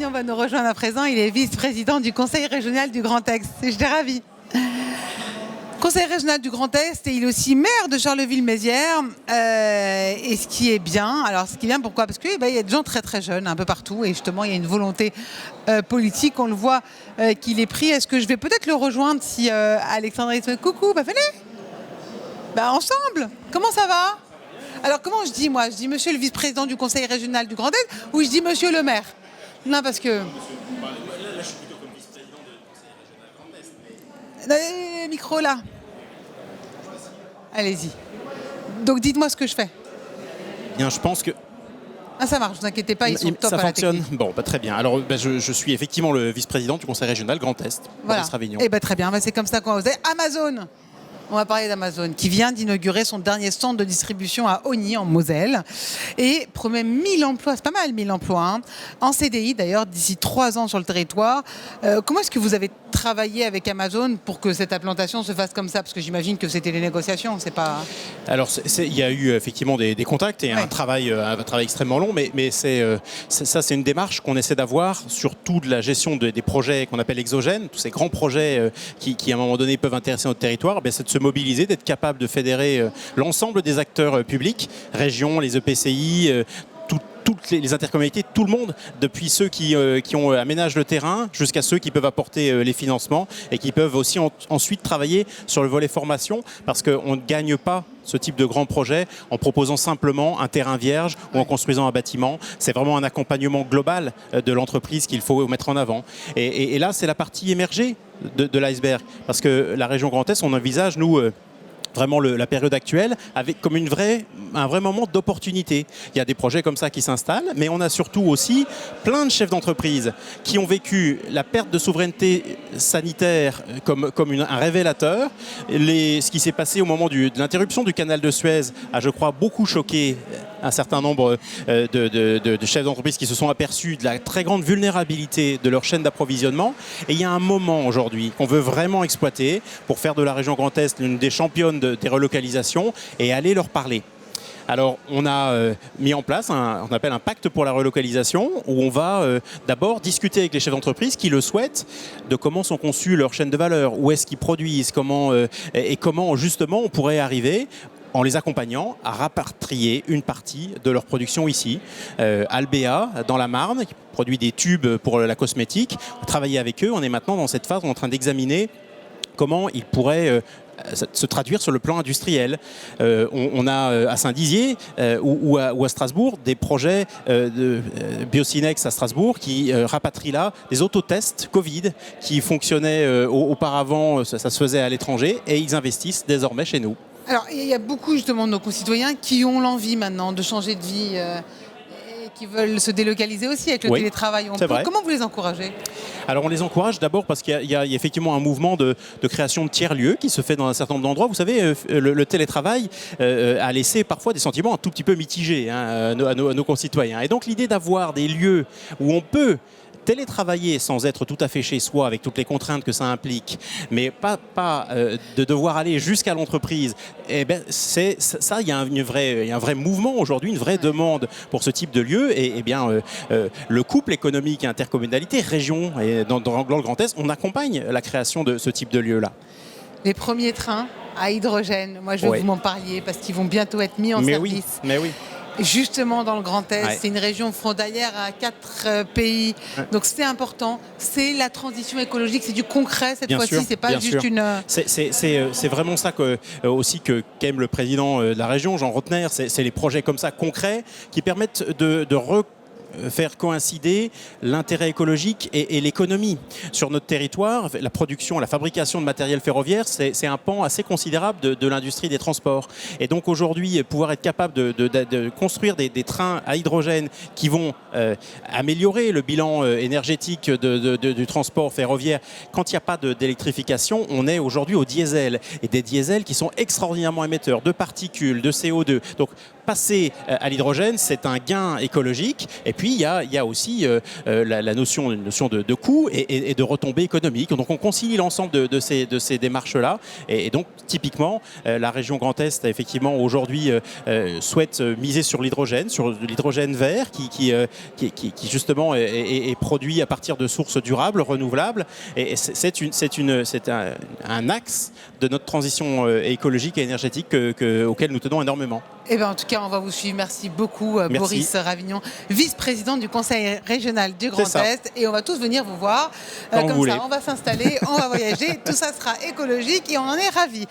Magnon va nous rejoindre à présent. Il est vice-président du Conseil régional du Grand Est. J'étais ravie. Conseil régional du Grand Est et il est aussi maire de Charleville-Mézières. Et ce qui est bien, pourquoi? Parce qu'il y a des gens très très jeunes un peu partout et justement il y a une volonté politique. On le voit qu'il est pris. Est-ce que je vais peut-être le rejoindre si Alexandre est... Coucou, venez. Ensemble. Comment ça va? Alors comment je dis moi? Je dis monsieur le vice-président du Conseil régional du Grand Est ou je dis monsieur le maire? Non parce que... Le micro là. Allez-y. Donc dites-moi ce que je fais. Bien, je pense que... Ah ça marche, ne vous inquiétez pas, ils sont top ça à la fonctionne. technique. Bon, très bien. Alors je suis effectivement le vice-président du Conseil régional Grand Est, Voilà. Boris Ravignon. Et très bien, c'est comme ça qu'on va vous aider. Amazon. On va parler d'Amazon, qui vient d'inaugurer son dernier stand de distribution à Ogny, en Moselle. Et promet 1000 emplois, c'est pas mal 1000 emplois, hein, en CDI d'ailleurs, d'ici 3 ans sur le territoire. Comment est-ce que vous avez travaillé avec Amazon pour que cette implantation se fasse comme ça? Parce que j'imagine que c'était des négociations, c'est pas... Alors, il y a eu effectivement des contacts et un travail extrêmement long, mais c'est une démarche qu'on essaie d'avoir sur toute la gestion des projets qu'on appelle exogènes, tous ces grands projets qui à un moment donné peuvent intéresser notre territoire. C'est de se mobiliser, d'être capable de fédérer l'ensemble des acteurs publics, régions, les EPCI, toutes les intercommunalités, tout le monde, depuis ceux qui ont aménagé le terrain jusqu'à ceux qui peuvent apporter les financements et qui peuvent aussi ensuite travailler sur le volet formation, parce qu'on ne gagne pas ce type de grand projet en proposant simplement un terrain vierge ou en construisant un bâtiment. C'est vraiment un accompagnement global de l'entreprise qu'il faut mettre en avant. Et là, c'est la partie émergée de l'iceberg, parce que la région Grand Est, on envisage, nous... vraiment la période actuelle avec comme un vrai moment d'opportunité. Il y a des projets comme ça qui s'installent, mais on a surtout aussi plein de chefs d'entreprise qui ont vécu la perte de souveraineté sanitaire comme un révélateur. Ce qui s'est passé au moment de l'interruption du canal de Suez a, je crois, beaucoup choqué un certain nombre de chefs d'entreprise qui se sont aperçus de la très grande vulnérabilité de leur chaîne d'approvisionnement. Et il y a un moment aujourd'hui qu'on veut vraiment exploiter pour faire de la région Grand Est l'une des championnes des relocalisations et aller leur parler. Alors, on a mis en place on appelle un pacte pour la relocalisation, où on va d'abord discuter avec les chefs d'entreprise qui le souhaitent de comment sont conçues leurs chaînes de valeur, où est-ce qu'ils produisent, comment justement on pourrait arriver en les accompagnant à rapatrier une partie de leur production ici. Albéa, dans la Marne, qui produit des tubes pour la cosmétique, on a travaillé avec eux, on est maintenant dans cette phase, on est en train d'examiner comment ils pourraient se traduire sur le plan industriel. On a à Saint-Dizier ou à Strasbourg des projets de Biocinex à Strasbourg qui rapatrient là des autotests Covid qui fonctionnaient auparavant, ça se faisait à l'étranger, et ils investissent désormais chez nous. Alors, il y a beaucoup justement de nos concitoyens qui ont l'envie maintenant de changer de vie et qui veulent se délocaliser aussi avec le télétravail. Comment vous les encouragez? Alors, on les encourage d'abord parce qu'il y a effectivement un mouvement de création de tiers-lieux qui se fait dans un certain nombre d'endroits. Vous savez, le télétravail a laissé parfois des sentiments un tout petit peu mitigés à nos concitoyens. Et donc, l'idée d'avoir des lieux où on peut télétravailler sans être tout à fait chez soi avec toutes les contraintes que ça implique, mais pas de devoir aller jusqu'à l'entreprise, ça, il y a un vrai mouvement aujourd'hui, une vraie demande pour ce type de lieu. Et le couple économique et intercommunalité, région et dans le Grand Est, on accompagne la création de ce type de lieu-là. Les premiers trains à hydrogène, moi je veux que vous m'en parliez parce qu'ils vont bientôt être mis en service. Mais oui. Justement dans le Grand Est, c'est une région frontalière à 4 pays, donc c'est important, c'est la transition écologique, c'est du concret cette fois-ci, c'est pas juste une... C'est vraiment ça qu'aime le président de la région, Jean Rotner, c'est les projets comme ça concrets qui permettent de faire coïncider l'intérêt écologique et l'économie. Sur notre territoire, la production, la fabrication de matériel ferroviaire, c'est un pan assez considérable de l'industrie des transports. Et donc aujourd'hui, pouvoir être capable de construire des trains à hydrogène qui vont améliorer le bilan énergétique du transport ferroviaire. Quand il n'y a pas d'électrification, on est aujourd'hui au diesel. Et des diesels qui sont extraordinairement émetteurs de particules, de CO2. Donc passer à l'hydrogène, c'est un gain écologique. Et puis il y a aussi la notion, une notion de coût et de retombées économiques. Donc on concilie l'ensemble de ces démarches-là. Et donc typiquement, la région Grand Est, effectivement, aujourd'hui souhaite miser sur l'hydrogène vert qui justement est produit à partir de sources durables, renouvelables. Et c'est un axe de notre transition écologique et énergétique auquel nous tenons énormément. Eh bien, en tout cas, on va vous suivre. Merci beaucoup, Boris Ravignon, vice-président du Conseil régional du Grand Est. Et on va tous venir vous voir. Comme vous voulez. On va s'installer, on va voyager. Tout ça sera écologique et on en est ravis.